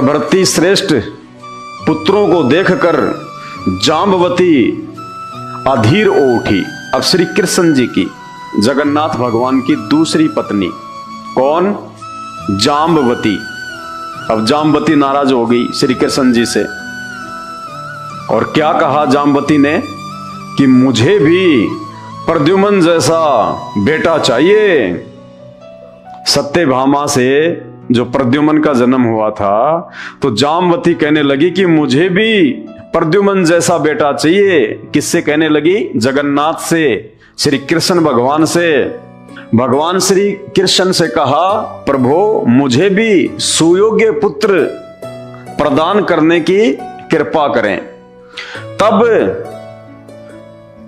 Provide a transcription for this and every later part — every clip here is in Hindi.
प्रभृति श्रेष्ठ पुत्रों को देखकर जाम्बवती अधीर हो उठी। अब श्री कृष्ण जी की, जगन्नाथ भगवान की दूसरी पत्नी कौन? जाम्बवती। अब जाम्बवती नाराज हो गई श्री कृष्ण जी से, और क्या कहा जाम्बवती ने कि मुझे भी प्रद्युम्न जैसा बेटा चाहिए। सत्यभामा से जो प्रद्युम्न का जन्म हुआ था, तो जाम्बवती कहने लगी कि मुझे भी प्रद्युम्न जैसा बेटा चाहिए। किससे कहने लगी? जगन्नाथ से, श्री कृष्ण भगवान से। भगवान श्री कृष्ण से कहा, प्रभु मुझे भी सुयोग्य पुत्र प्रदान करने की कृपा करें। तब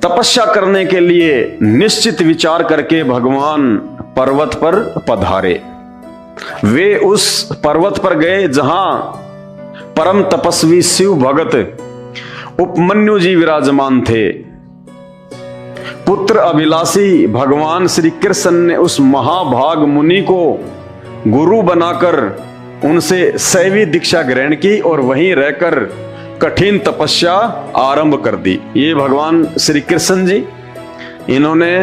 तपस्या करने के लिए निश्चित विचार करके भगवान पर्वत पर पधारे। वे उस पर्वत पर गए जहां परम तपस्वी शिव भगत उपमन्यु जी विराजमान थे। पुत्र अभिलाषी भगवान श्री कृष्ण ने उस महाभाग मुनि को गुरु बनाकर उनसे शैवी दीक्षा ग्रहण की और वहीं रहकर कठिन तपस्या आरंभ कर दी। ये भगवान श्री कृष्ण जी, इन्होंने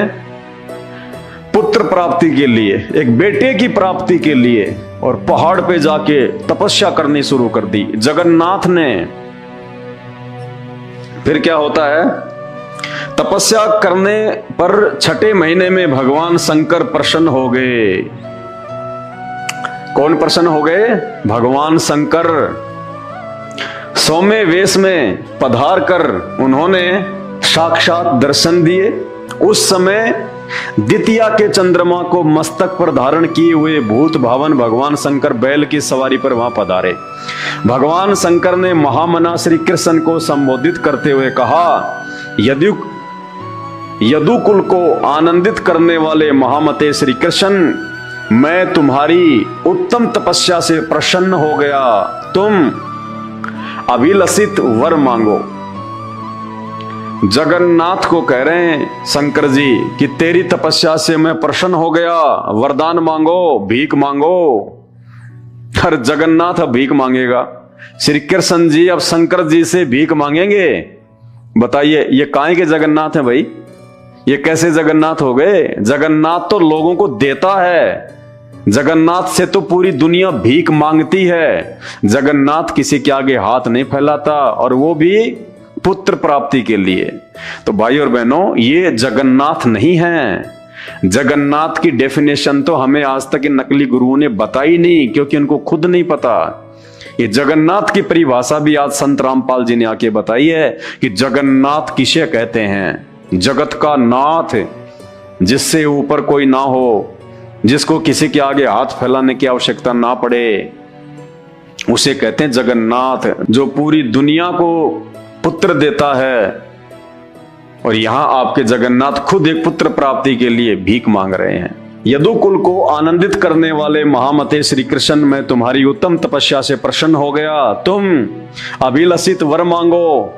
पुत्र प्राप्ति के लिए, एक बेटे की प्राप्ति के लिए और पहाड़ पे जाके तपस्या करनी शुरू कर दी जगन्नाथ ने। फिर क्या होता है? तपस्या करने पर 6ठे महीने में भगवान शंकर प्रसन्न हो गए। कौन प्रसन्न हो गए? भगवान शंकर। सौम्य वेश में पधार कर उन्होंने साक्षात दर्शन दिए। उस समय द्वितीया के चंद्रमा को मस्तक पर धारण किए हुए भूत भावन भगवान शंकर बैल की सवारी पर वहां पधारे। भगवान शंकर ने महामना श्री कृष्ण को संबोधित करते हुए कहा, यदुकुल को आनंदित करने वाले महामते श्री कृष्ण, मैं तुम्हारी उत्तम तपस्या से प्रसन्न हो गया। तुम अभिलषित वर मांगो। जगन्नाथ को कह रहे हैं शंकर जी कि तेरी तपस्या से मैं प्रसन्न हो गया, वरदान मांगो, भीख मांगो। हर जगन्नाथ अब भीख मांगेगा। श्री कृष्ण जी अब शंकर जी से भीख मांगेंगे। बताइए ये काहे के जगन्नाथ है भाई? ये कैसे जगन्नाथ हो गए? जगन्नाथ तो लोगों को देता है। जगन्नाथ से तो पूरी दुनिया भीख मांगती है। जगन्नाथ किसी के आगे हाथ नहीं फैलाता, और वो भी पुत्र प्राप्ति के लिए। तो भाई और बहनों, ये जगन्नाथ नहीं है। जगन्नाथ की डेफिनेशन तो हमें आज तक इन नकली गुरुओं ने बताई नहीं, क्योंकि उनको खुद नहीं पता। ये जगन्नाथ की परिभाषा भी आज संत रामपाल जी ने आके बताई है कि जगन्नाथ किसे कहते हैं? जगत का नाथ, जिससे ऊपर कोई ना हो, जिसको किसी के आगे हाथ फैलाने की आवश्यकता ना पड़े, उसे कहते हैं जगन्नाथ। जो पूरी दुनिया को पुत्र देता है। और यहां आपके जगन्नाथ खुद एक पुत्र प्राप्ति के लिए भीख मांग रहे हैं। यदुकुल को आनंदित करने वाले महामते श्री कृष्ण, मैं तुम्हारी उत्तम तपस्या से प्रसन्न हो गया। तुम अभिलषित वर मांगो,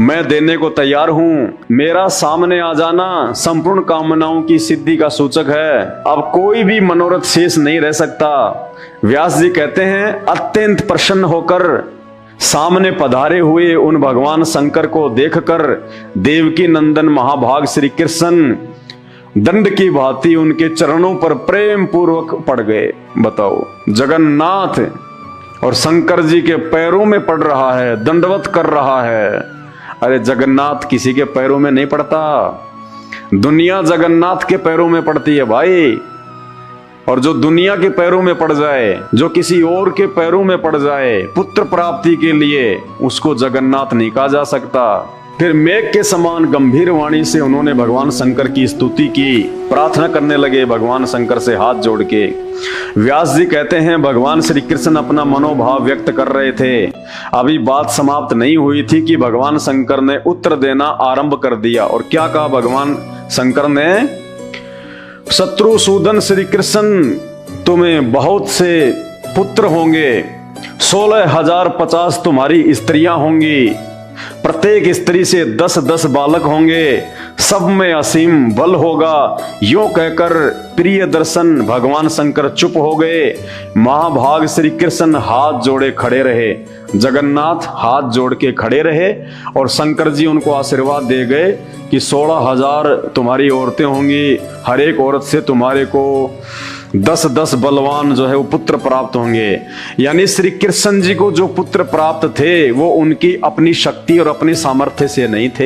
मैं देने को तैयार हूं। मेरा सामने आ जाना संपूर्ण कामनाओं की सिद्धि का सूचक है। अब कोई भी मनोरथ शेष नहीं रह सकता। व्यास जी कहते हैं, अत्यंत प्रसन्न होकर सामने पधारे हुए उन भगवान शंकर को देखकर देवकी नंदन महाभाग श्री कृष्ण दंड की भांति उनके चरणों पर प्रेम पूर्वक पड़ गए। बताओ, जगन्नाथ और शंकर जी के पैरों में पड़ रहा है, दंडवत कर रहा है। अरे जगन्नाथ किसी के पैरों में नहीं पड़ता, दुनिया जगन्नाथ के पैरों में पड़ती है भाई। और जो दुनिया के पैरों में पड़ जाए, जो किसी और के पैरों में पड़ जाए पुत्र प्राप्ति के लिए, उसको जगन्नाथ नहीं कहा जा सकता। फिर मेघ के समान गंभीर वाणी से उन्होंने भगवान शंकर की स्तुति की, प्रार्थना करने लगे भगवान शंकर से हाथ जोड़ के। व्यास जी कहते हैं, भगवान श्री कृष्ण अपना मनोभाव व्यक्त कर रहे थे। अभी बात समाप्त नहीं हुई थी कि भगवान शंकर ने उत्तर देना आरंभ कर दिया। और क्या कहा भगवान शंकर ने? शत्रुसूदन श्री कृष्ण, तुम्हें बहुत से पुत्र होंगे, 16,050 तुम्हारी स्त्रियां होंगी, प्रत्येक स्त्री से 10-10 बालक होंगे, सब में असीम बल होगा। यूं कहकर प्रिय दर्शन भगवान शंकर चुप हो गए। महाभाग श्री कृष्ण हाथ जोड़े खड़े रहे। जगन्नाथ हाथ जोड़ के खड़े रहे और शंकर जी उनको आशीर्वाद दे गए कि 16,000 तुम्हारी औरतें होंगी, हर एक औरत से तुम्हारे को 10-10 बलवान जो है वो पुत्र प्राप्त होंगे। यानी श्री कृष्ण जी को जो पुत्र प्राप्त थे वो उनकी अपनी शक्ति और अपनी सामर्थ्य से नहीं थे।